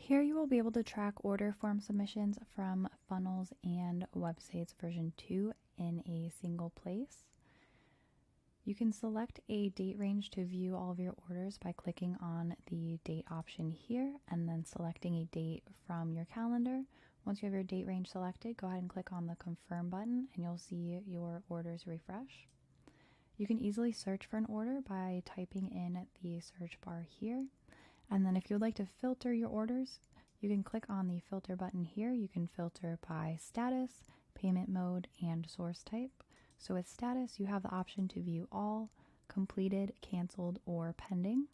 Here you will be able to track order form submissions from Funnels and Websites version 2 in a single place. You can select a date range to view all of your orders by clicking on the date option here and then selecting a date from your calendar. Once you have your date range selected, go ahead and click on the confirm button and you'll see your orders refresh. You can easily search for an order by typing in the search bar here. And then if you would like to filter your orders, you can click on the filter button here. You can filter by status, payment mode, and source type. So with status, you have the option to view all, completed, canceled, or pending.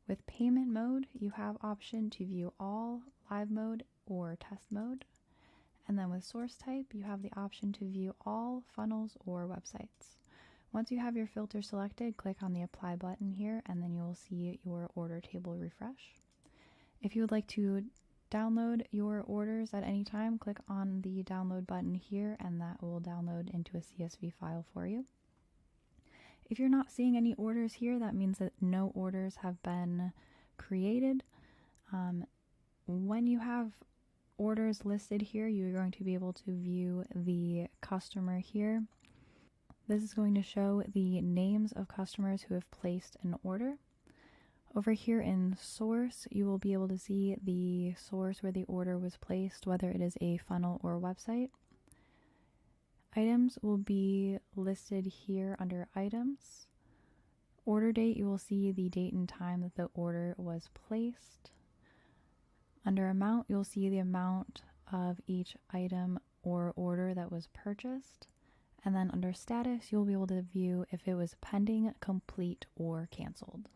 With payment mode, you have option to view all, live mode, or test mode. And then with source type, you have the option to view all funnels or websites. Once you have your filter selected, click on the apply button here and then you'll see your order table refresh. If you would like to download your orders at any time, click on the download button here and that will download into a CSV file for you. If you're not seeing any orders here, that means that no orders have been created. When you have orders listed here, you're going to be able to view the customer here. This is going to show the names of customers who have placed an order. Over here in source, you will be able to see the source where the order was placed, whether it is a funnel or website. Items will be listed here under items. Order date, you will see the date and time that the order was placed. Under amount, you'll see the amount of each item or order that was purchased. And then under status, you'll be able to view if it was pending, complete, or canceled.